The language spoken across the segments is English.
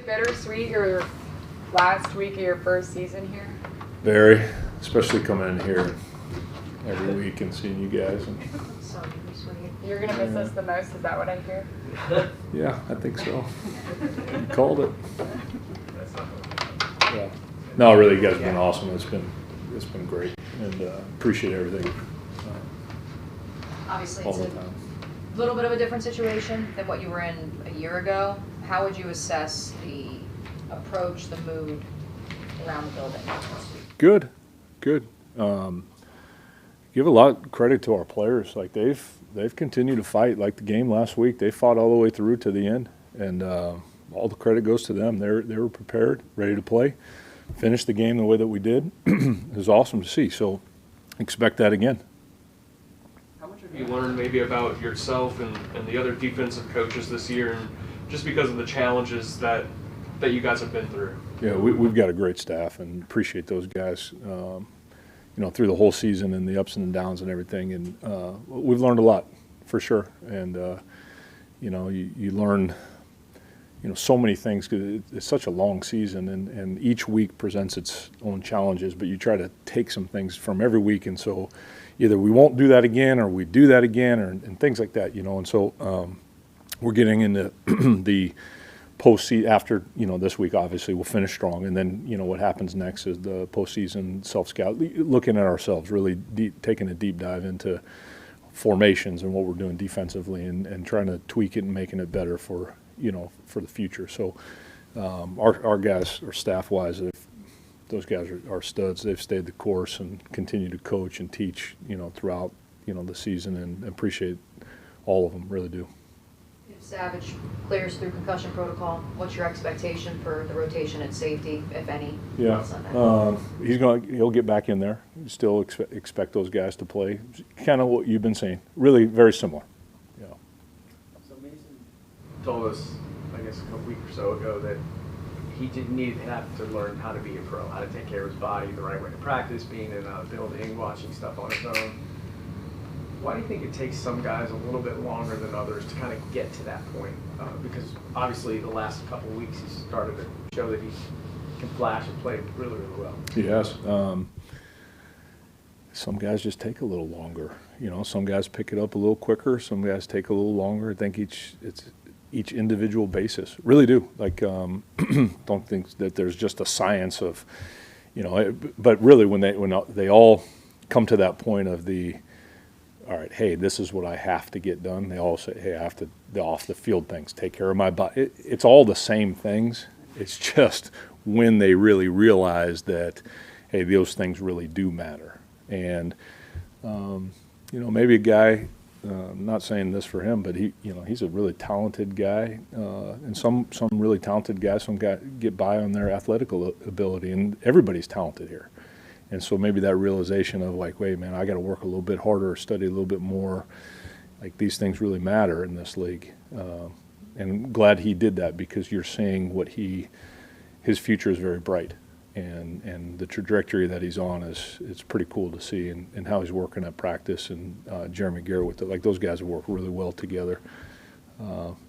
it bittersweet your last week of your first season here? Very, especially coming in here every week and seeing you guys. And, So sweet. You're going to miss us the most, is that what I hear? yeah, I think so. You called it. Yeah. No, really, you guys have been awesome. It's been great, and appreciate everything. Obviously, all it's the time. a little bit of a different situation than what you were in a year ago. How would you assess the approach, the mood around the building? Good. Give a lot of credit to our players. Like they've continued to fight. Like the game last week, they fought all the way through to the end, and all the credit goes to them. They were prepared, ready to play, finished the game the way that we did. It was awesome to see. So expect that again. How much have you learned maybe about yourself and the other defensive coaches this year, and just because of the challenges that you guys have been through? Yeah, we've got a great staff and appreciate those guys. Through the whole season and the ups and downs and everything, and we've learned a lot for sure. And you learn, so many things because it's such a long season, and each week presents its own challenges. But you try to take some things from every week, and so either we won't do that again, or we do that again, and things like that. And so we're getting into the postseason after this week. Obviously we'll finish strong, and then what happens next is the postseason self-scout, looking at ourselves, really taking a deep dive into formations and what we're doing defensively, and trying to tweak it and making it better for the future. So our guys, or staff wise, those guys are studs. They've stayed the course and continue to coach and teach throughout the season, and appreciate all of them, really do. If Savage clears through concussion protocol, what's your expectation for the rotation at safety, if any, Yeah, on Sunday? he'll get back in there. Still expect those guys to play. Kind of what you've been saying. Really very similar. Yeah. So Mason told us, I guess, a week or so ago that he didn't have to learn how to be a pro, how to take care of his body, the right way to practice, being in a building, watching stuff on his own. Why do you think it takes some guys a little bit longer than others to kind of get to that point? Because obviously the last couple of weeks he's started to show that he can flash and play really, really well. Yes. Some guys just take a little longer. Some guys pick it up a little quicker. Some guys take a little longer. I think it's each individual basis. Really do. Like, don't think that there's just a science of, but really when they all come to that point of all right, hey, this is what I have to get done. They all say, hey, I have to, the off the field things, take care of my body. It's all the same things. It's just when they really realize that, hey, those things really do matter. And, maybe a guy, I'm not saying this for him, but he's a really talented guy. And some really talented guys, some guys get by on their athletic ability, and everybody's talented here. And so maybe that realization of like, wait, man, I got to work a little bit harder, or study a little bit more. Like these things really matter in this league. And I'm glad he did that, because you're seeing his future is very bright, and the trajectory that he's on it's pretty cool to see, and how he's working at practice, and Jeremy Garrett with it. Like those guys have worked really well together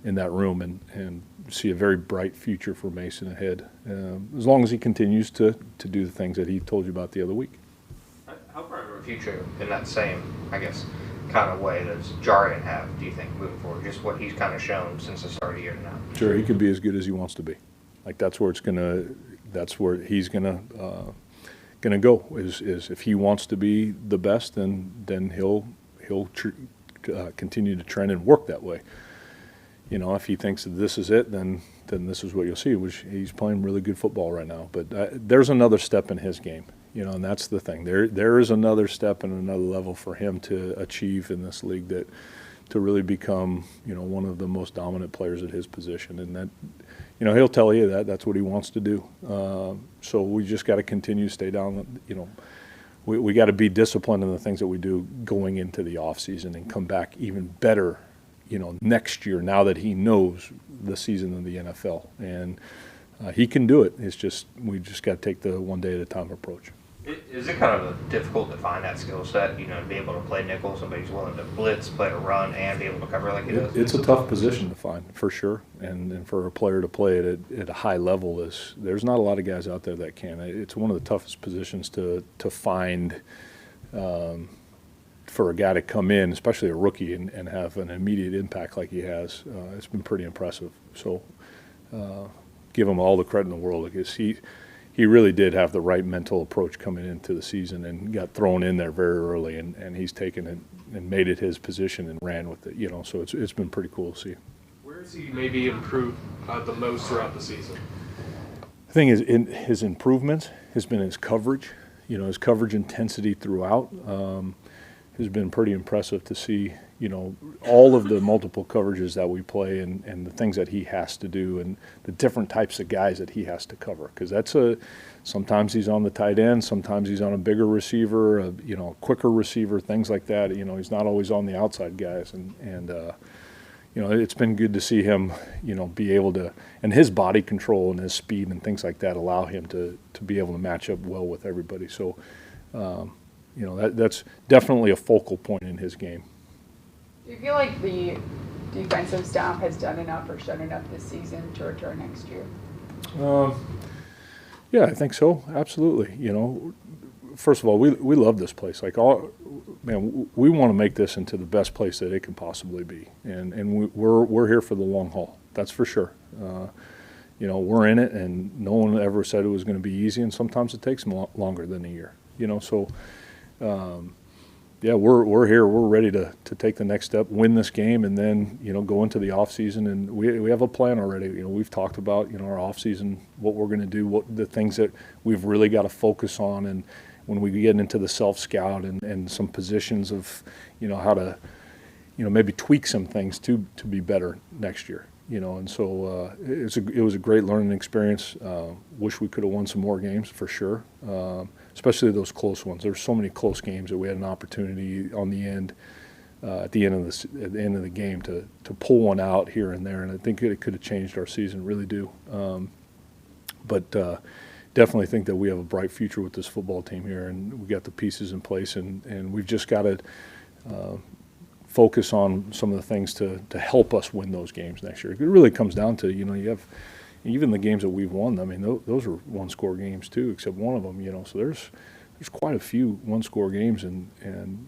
in that room, and see a very bright future for Mason ahead, as long as he continues to do the things that he told you about the other week. How far of a future in that same, I guess, kind of way does Jarian have, do you think, moving forward? Just what he's kind of shown since the start of the year now. Sure, he could be as good as he wants to be. Like that's where he's gonna go. Is if he wants to be the best, then he'll continue to trend and work that way. If he thinks that this is it, then this is what you'll see, which he's playing really good football right now. But there's another step in his game, and that's the thing. There is another step and another level for him to achieve in this league, that to really become, one of the most dominant players at his position. And that, he'll tell you that's what he wants to do. So we just got to continue to stay down, we got to be disciplined in the things that we do going into the off season, and come back even better next year, now that he knows the season of the NFL. And he can do it. It's just, we just got to take the one day at a time approach. Is it kind of difficult to find that skill set, to be able to play nickel, somebody's willing to blitz, play to run, and be able to cover like he does? It's a tough position to find, for sure, and for a player to play it at a high level there's not a lot of guys out there that can. It's one of the toughest positions to find for a guy to come in, especially a rookie, and have an immediate impact like he has. It's been pretty impressive. So give him all the credit in the world, because he really did have the right mental approach coming into the season and got thrown in there very early, and he's taken it and made it his position and ran with it, so it's been pretty cool to see. Where has he maybe improved the most throughout the season? The thing is, in his improvements has been his coverage, his coverage intensity throughout has been pretty impressive to see, all of the multiple coverages that we play and the things that he has to do and the different types of guys that he has to cover. Because sometimes he's on the tight end, sometimes he's on a bigger receiver, a quicker receiver, things like that. He's not always on the outside guys. And it's been good to see him, be able to, and his body control and his speed and things like that allow him to be able to match up well with everybody. So, that's definitely a focal point in his game. Do you feel like the defensive staff has done enough or shown enough this season to return next year? Yeah, I think so. Absolutely. First of all, we love this place. We want to make this into the best place that it can possibly be, and we're here for the long haul. That's for sure. We're in it, and no one ever said it was going to be easy, and sometimes it takes longer than a year. So. Yeah, we're here. We're ready to take the next step, win this game, and then go into the off season. And we have a plan already. We've talked about our off season, what we're going to do, what the things that we've really got to focus on, and when we get into the self scout and some positions of how to maybe tweak some things to be better next year. And so it was a great learning experience. Wish we could have won some more games for sure, especially those close ones. There's so many close games that we had an opportunity on the end, at the end of the game to pull one out here and there, and I think it could have changed our season. Really do, but definitely think that we have a bright future with this football team here, and we got the pieces in place, and we've just got to. Focus on some of the things to help us win those games next year. It really comes down to, you have even the games that we've won. I mean, those are one-score games too, except one of them. So there's quite a few one-score games, and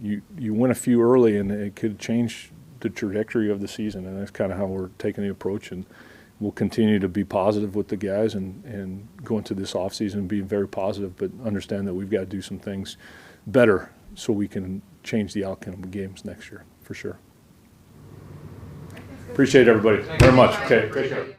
you win a few early, and it could change the trajectory of the season. And that's kind of how we're taking the approach, and we'll continue to be positive with the guys and go into this offseason being very positive, but understand that we've got to do some things better so we can change the outcome of the games next year. For sure. Appreciate everybody very much. Okay. Appreciate it.